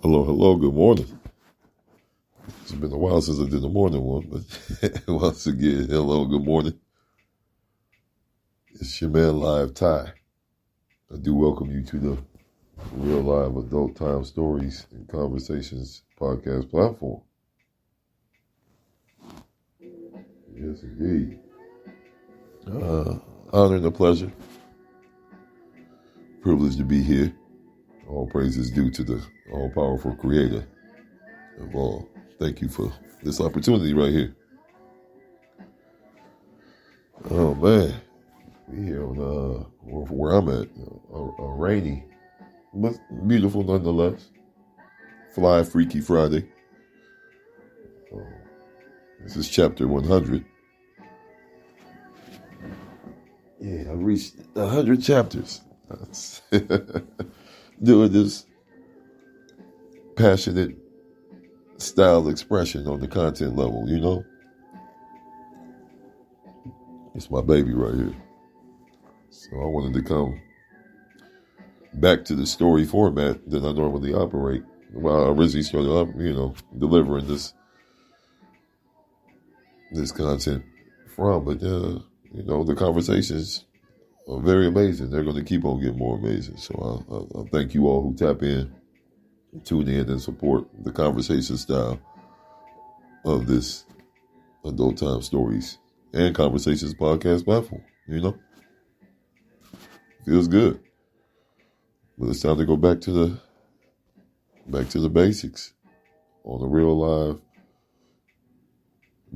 Hello, hello, good morning. It's been a while since I did the morning one, but once again, hello, good morning. It's your man, Live Ty. I do welcome you to the Real Live Adult Time Stories and Conversations podcast platform. Yes, indeed. Honor and a pleasure. Privileged to be here. All praises due to the all-powerful creator of all. Thank you for this opportunity right here. Oh, man. We here on where I'm at, a rainy, but beautiful nonetheless. Fly Freaky Friday. This is chapter 100. Yeah, I reached 100 chapters. Doing this passionate style expression on the content level, you know? It's my baby right here. So I wanted to come back to the story format that I normally operate. Well, I originally started up, delivering this content from, but the conversations are very amazing. They're going to keep on getting more amazing. So I thank you all who tap in, tune in, and support the conversation style of this Adult Time Stories and Conversations podcast platform. Feels good. But it's time to go back to the basics on a real live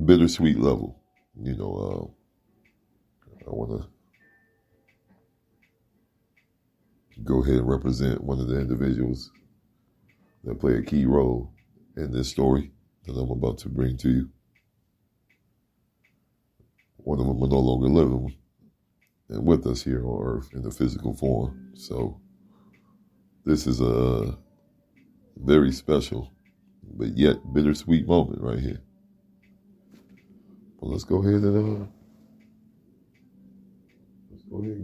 bittersweet level. I want to go ahead and represent one of the individuals that play a key role in this story that I'm about to bring to you. One of them are no longer living and with us here on Earth in the physical form. So this is a very special but yet bittersweet moment right here. Well, let's go ahead and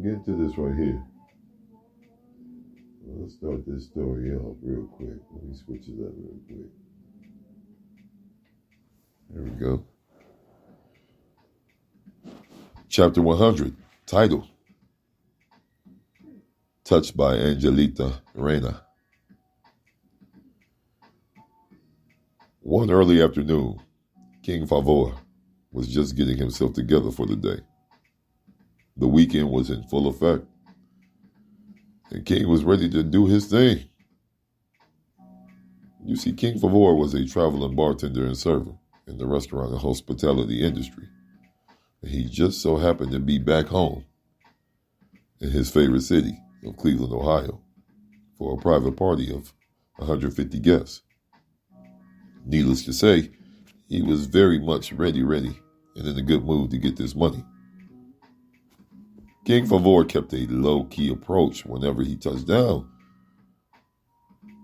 get into this right here. Let's start this story off real quick. Let me switch it up real quick. There we go. Chapter 100, title, Touched by Angelita, Reina. One early afternoon, King Favor was just getting himself together for the day. The weekend was in full effect, and King was ready to do his thing. You see, King Favor was a traveling bartender and server in the restaurant and hospitality industry. He just so happened to be back home in his favorite city of Cleveland, Ohio, for a private party of 150 guests. Needless to say, he was very much ready, and in a good mood to get this money. King Favor kept a low-key approach whenever he touched down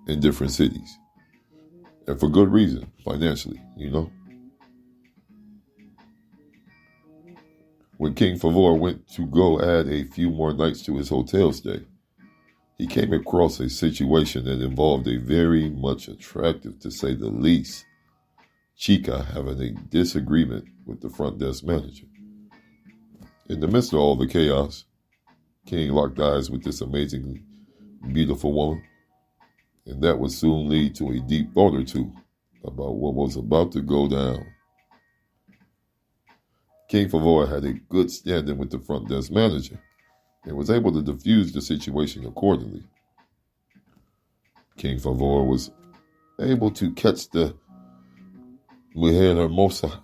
in different cities. And for good reason, financially, When King Favor went to go add a few more nights to his hotel stay, he came across a situation that involved a very much attractive, to say the least, chica having a disagreement with the front desk manager. In the midst of all the chaos, King locked eyes with this amazingly beautiful woman, and that would soon lead to a deep thought or two about what was about to go down. King Favor had a good standing with the front desk manager and was able to diffuse the situation accordingly. King Favor was able to catch the Mujer Hermosa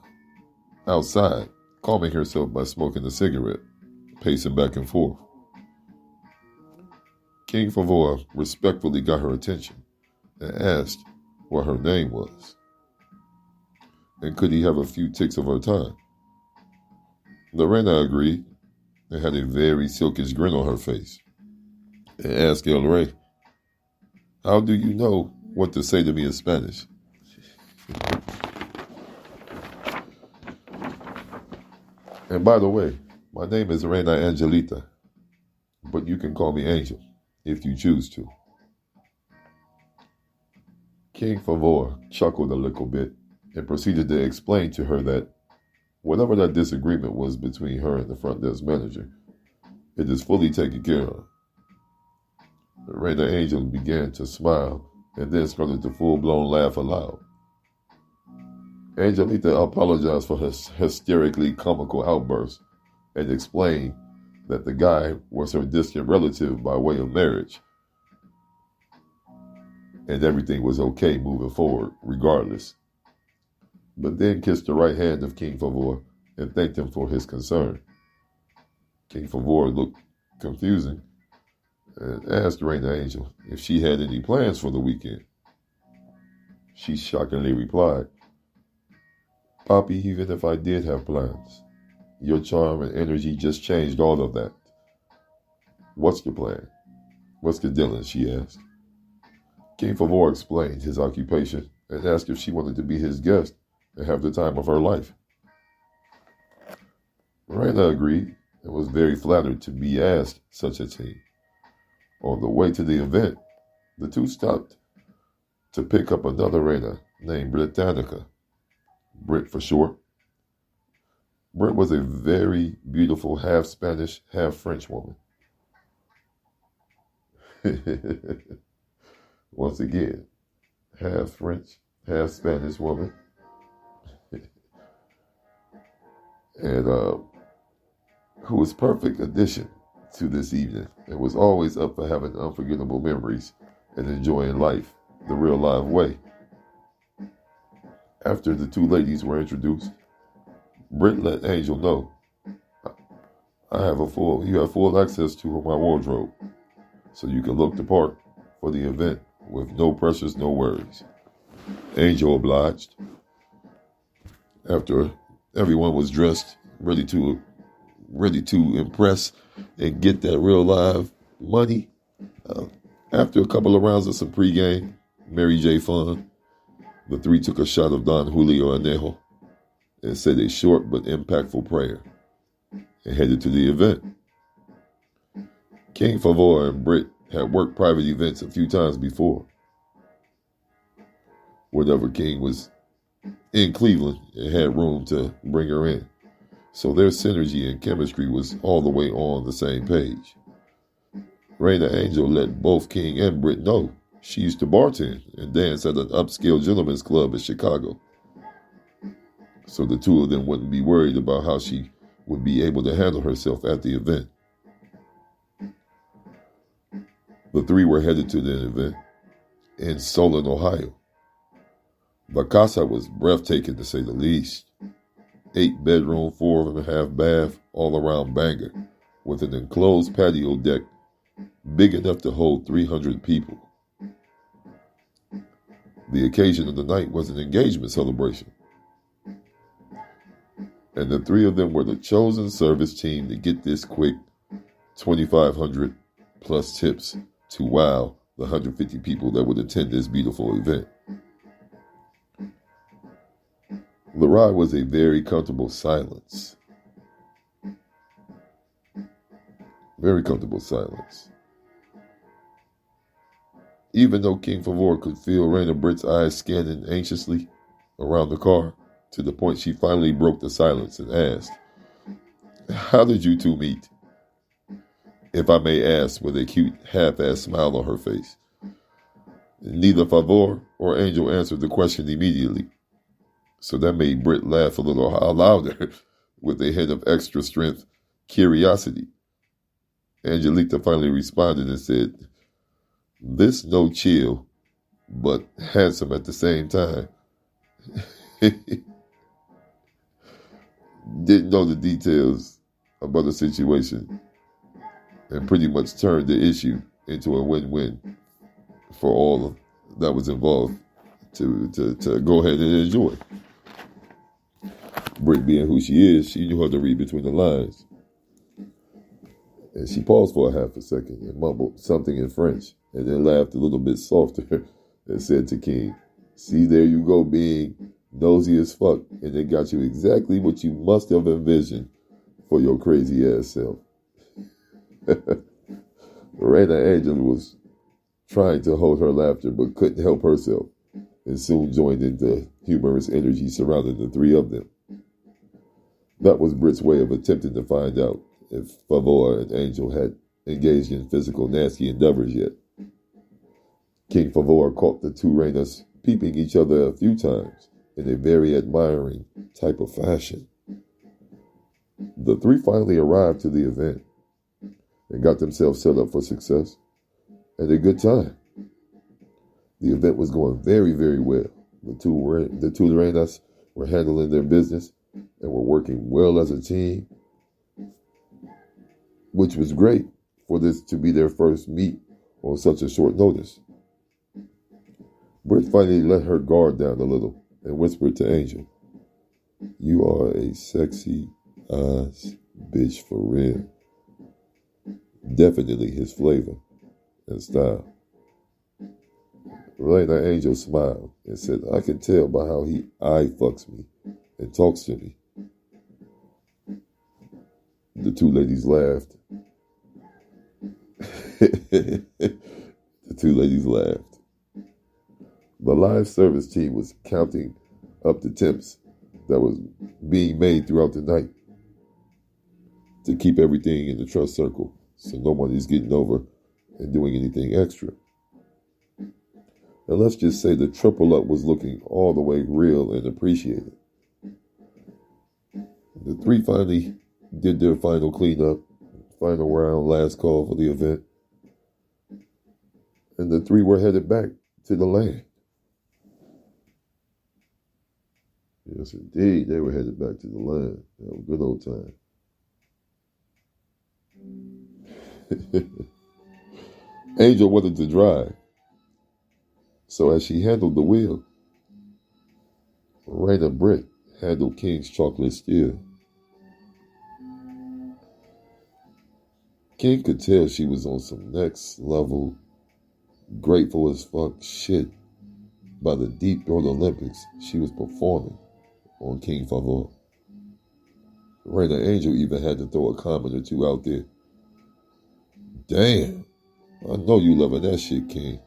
outside, calming herself by smoking a cigarette, pacing back and forth. King Favor respectfully got her attention and asked what her name was, and could he have a few ticks of her time. Reina agreed and had a very silkish grin on her face and asked L.I.V.E, "How do you know what to say to me in Spanish?" And by the way, my name is Reina Angelita, but you can call me Angel if you choose to. King Favor chuckled a little bit and proceeded to explain to her that whatever that disagreement was between her and the front desk manager, it is fully taken care of. Reina Angel began to smile and then started to full-blown laugh aloud. Angelita apologized for her hysterically comical outburst and explained that the guy was her distant relative by way of marriage, and everything was okay moving forward regardless. But then kissed the right hand of King Favor and thanked him for his concern. King Favor looked confusing and asked Reina Angel if she had any plans for the weekend. She shockingly replied, "Papi, even if I did have plans, your charm and energy just changed all of that." "What's the plan? What's the dealing?" she asked. King Favor explained his occupation and asked if she wanted to be his guest and have the time of her life. Reina agreed and was very flattered to be asked such a thing. On the way to the event, the two stopped to pick up another Reina named Britannica, Brit for short. Brit was a very beautiful half Spanish, half French woman. Once again, half French, half Spanish woman. And who was perfect addition to this evening and was always up for having unforgettable memories and enjoying life the real live way. After the two ladies were introduced, Britt let Angel know, you have full access to my wardrobe, so you can look the part for the event with no pressures, no worries. Angel obliged. After everyone was dressed, ready to impress and get that real live money, after a couple of rounds of some pregame, Mary J. fun, the three took a shot of Don Julio Anejo and said a short but impactful prayer and headed to the event. King Favor and Britt had worked private events a few times before. Whenever King was in Cleveland and had room to bring her in. So their synergy and chemistry was all the way on the same page. Reina Angel let both King and Britt know she used to bartend and dance at an upscale gentleman's club in Chicago. So the two of them wouldn't be worried about how she would be able to handle herself at the event. The three were headed to the event in Solon, Ohio. La Casa was breathtaking, to say the least. 8-bedroom, 4.5 bath, all-around banger, with an enclosed patio deck big enough to hold 300 people. The occasion of the night was an engagement celebration, and the three of them were the chosen service team to get this quick $2,500 plus tips to wow the 150 people that would attend this beautiful event. The ride was a very comfortable silence. Very comfortable silence. Even though King Favor could feel Reina Britt's eyes scanning anxiously around the car, to the point she finally broke the silence and asked, "How did you two meet?" If I may ask, with a cute half-assed smile on her face. Neither Favor or Angel answered the question immediately. So that made Britt laugh a little louder with a hint of extra strength curiosity. Angelita finally responded and said, "This no chill, but handsome at the same time." Didn't know the details about the situation and pretty much turned the issue into a win-win for all that was involved to go ahead and enjoy. Britt, being who she is, she knew how to read between the lines. And she paused for a half a second and mumbled something in French and then laughed a little bit softer and said to King, "See, there you go, being nosy as fuck, and it got you exactly what you must have envisioned for your crazy ass self." Reina Angel was trying to hold her laughter but couldn't help herself. and soon joined in the humorous energy surrounding the three of them. That was Britt's way of attempting to find out if Favor and Angel had engaged in physical nasty endeavors yet. King Favor caught the two Reinas peeping each other a few times in a very admiring type of fashion. The three finally arrived to the event and got themselves set up for success and a good time. The event was going very, very well. The two Reinas were handling their business and were working well as a team, which was great for this to be their first meet on such a short notice. Britt finally let her guard down a little and whispered to Angel, "You are a sexy ass bitch for real." Definitely his flavor and style. Reina Angel smiled and said, "I can tell by how he eye fucks me and talks to me." The two ladies laughed. The two ladies laughed. The live service team was counting up the tips that was being made throughout the night to keep everything in the trust circle so nobody's getting over and doing anything extra. And let's just say the triple up was looking all the way real and appreciated. The three finally did their final cleanup, final round, last call for the event. And the three were headed back to the land. Yes, indeed, they were headed back to the land. Have a good old time. Angel wanted to drive, so as she handled the wheel, Reina Britt handled King's chocolate steer. King could tell she was on some next level, grateful as fuck shit by the Deep Throat Olympics she was performing on King Favor. Reina Angel even had to throw a comment or two out there. "Damn, I know you loving that shit, King.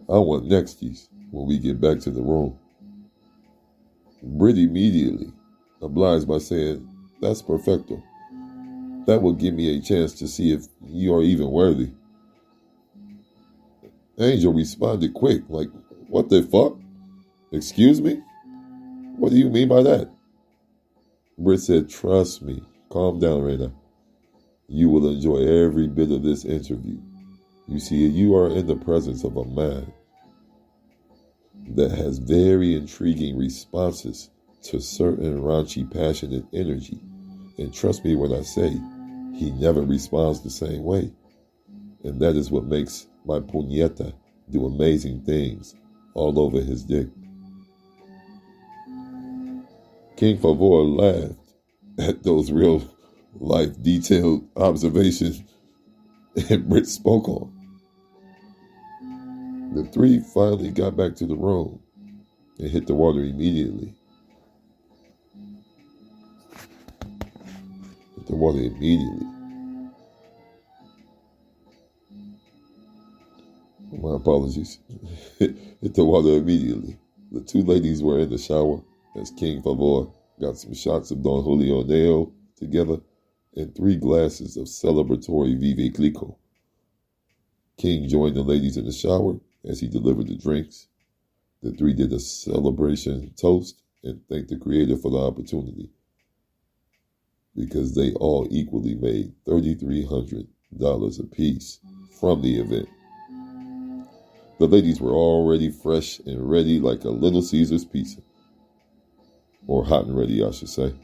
I want nexties when we get back to the room." Britt immediately obliged by saying, "That's perfecto. That will give me a chance to see if you are even worthy." Angel responded quick, like, "What the fuck? Excuse me? What do you mean by that?" Britt said, "Trust me. Calm down, Reina. You will enjoy every bit of this interview. You see, you are in the presence of a man that has very intriguing responses to certain raunchy, passionate energy. And trust me when I say, he never responds the same way. And that is what makes my puñeta do amazing things all over his dick." King Favor laughed at those real life detailed observations and Britt spoke on. The three finally got back to the room and hit the water immediately. My apologies. Hit the water immediately. The two ladies were in the shower as King Favor got some shots of Don Julio Neo together and 3 glasses of celebratory Vive Clico. King joined the ladies in the shower as he delivered the drinks. The three did a celebration toast and thanked the Creator for the opportunity, because they all equally made $3,300 apiece from the event. The ladies were already fresh and ready like a Little Caesars pizza. Or hot and ready, I should say.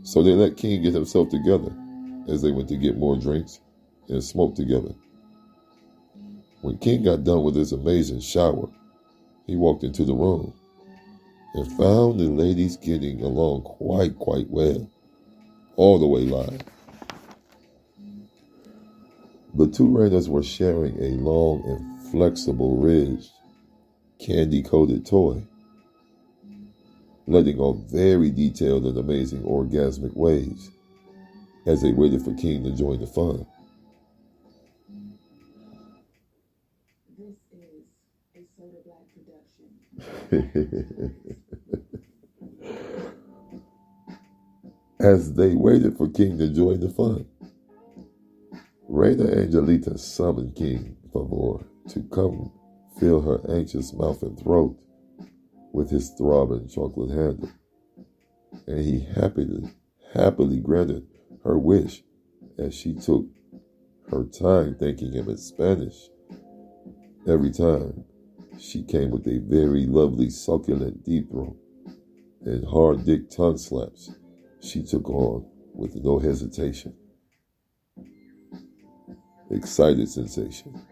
So they let King get himself together as they went to get more drinks and smoke together. When King got done with his amazing shower, he walked into the room and found the ladies getting along quite well, all the way live. The two Reinas were sharing a long and flexible ridged, candy-coated toy, letting off very detailed and amazing orgasmic waves as they waited for King to join the fun. This is a Soda Black production. As they waited for King to join the fun, Reina Angelita summoned King Favor to come fill her anxious mouth and throat with his throbbing chocolate handle, and he happily granted her wish as she took her time thanking him in Spanish. Every time she came with a very lovely succulent deep throat and hard dick tongue slaps she took on with no hesitation. Excited sensation.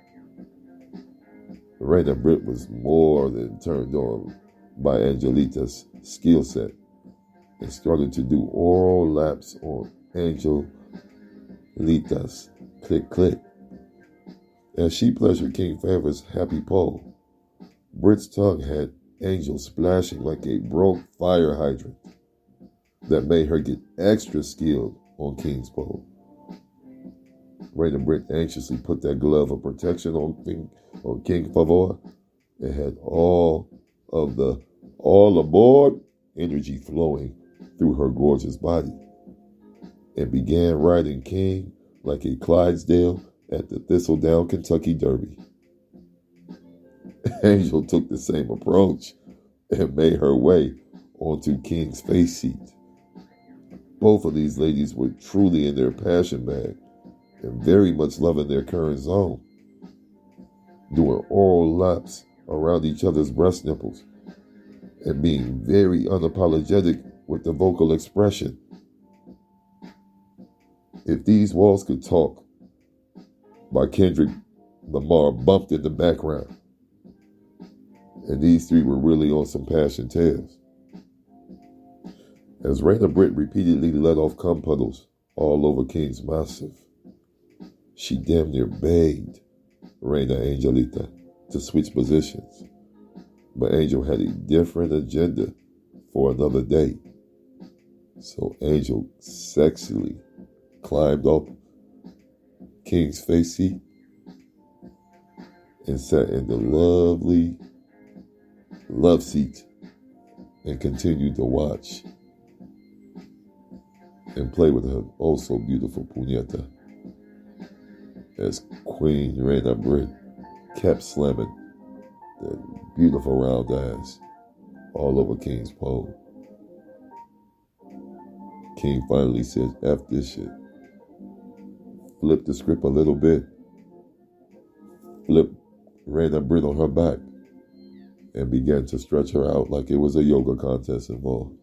Reina Britt was more than turned on by Angelita's skill set and started to do oral laps on Angelita's click. As she pleasured King Favor's happy pole, Britt's tongue had Angel splashing like a broke fire hydrant that made her get extra skilled on King's pole. Reina Britt anxiously put that glove of protection on King Favor and had all of the all aboard energy flowing through her gorgeous body and began riding King like a Clydesdale at the Thistledown Kentucky Derby. Angel took the same approach and made her way onto King's face seat. Both of these ladies were truly in their passion bag and very much loving their current zone, doing oral laps around each other's breast nipples and being very unapologetic with the vocal expression. If These Walls Could Talk by Kendrick Lamar bumped in the background, and these three were really on some passion tales. As Reina Britt repeatedly let off cum puddles all over King's massive, she damn near begged Reina Angelita to switch positions, but Angel had a different agenda for another day. So Angel sexily climbed up King's face seat and sat in the lovely love seat and continued to watch and play with her oh so beautiful puñeta as Queen Reina Britt kept slamming that beautiful round ass all over King's pole. King finally said, F this shit. Flipped the script a little bit, flipped Reina Britt on her back, and began to stretch her out like it was a yoga contest involved.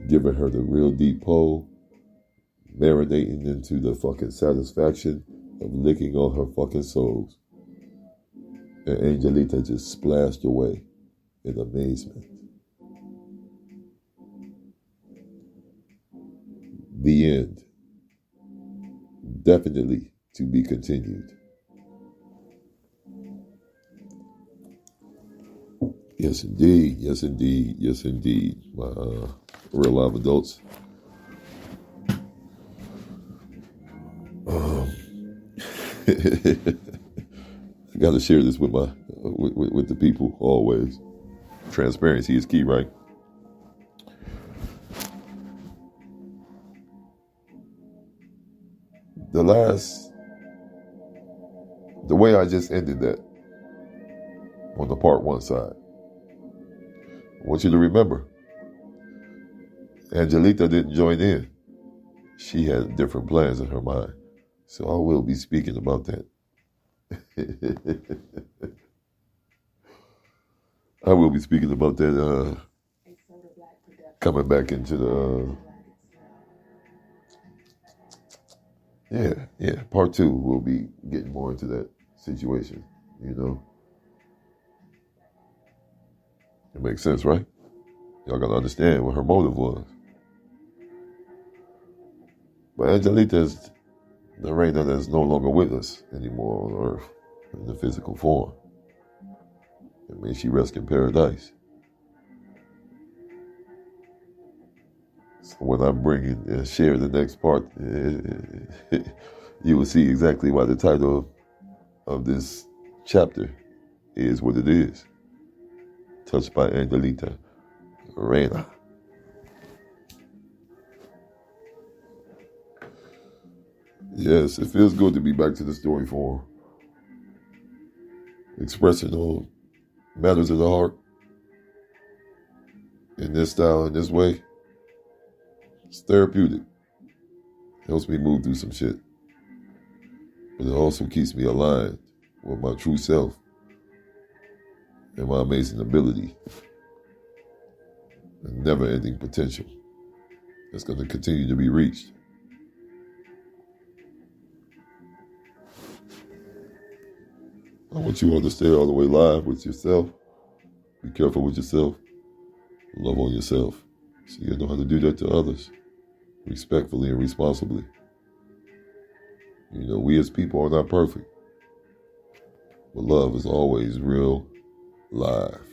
Giving her the real deep pole, marinating into the fucking satisfaction of licking on her fucking soles. And Angelita just splashed away in amazement. The end. Definitely to be continued. Yes, indeed. Yes, indeed. Yes, indeed. My real live adults. I got to share this with my with the people always. Transparency is key, right? The way I just ended that on the part one side, I want you to remember, Angelita didn't join in. She had different plans in her mind. So I will be speaking about that. I will be speaking about that coming back into the part two. We'll be getting more into that situation, you know. It makes sense, right? Y'all gotta understand what her motive was. But Angelita is the Reina that's no longer with us anymore on earth in the physical form. It means she rests in paradise. So when I bring in and share the next part, you will see exactly why the title of this chapter is what it is. Touched by Angelita. Reina. Yes, it feels good to be back to the story form. Expressing all matters of the heart in this style, in this way. It's therapeutic. Helps me move through some shit. But it also keeps me aligned with my true self and my amazing ability and never-ending potential that's going to continue to be reached. I want you all to stay all the way live with yourself. Be careful with yourself. Love on yourself. So you know how to do that to others. Respectfully and responsibly. You know, we as people are not perfect. But love is always real live.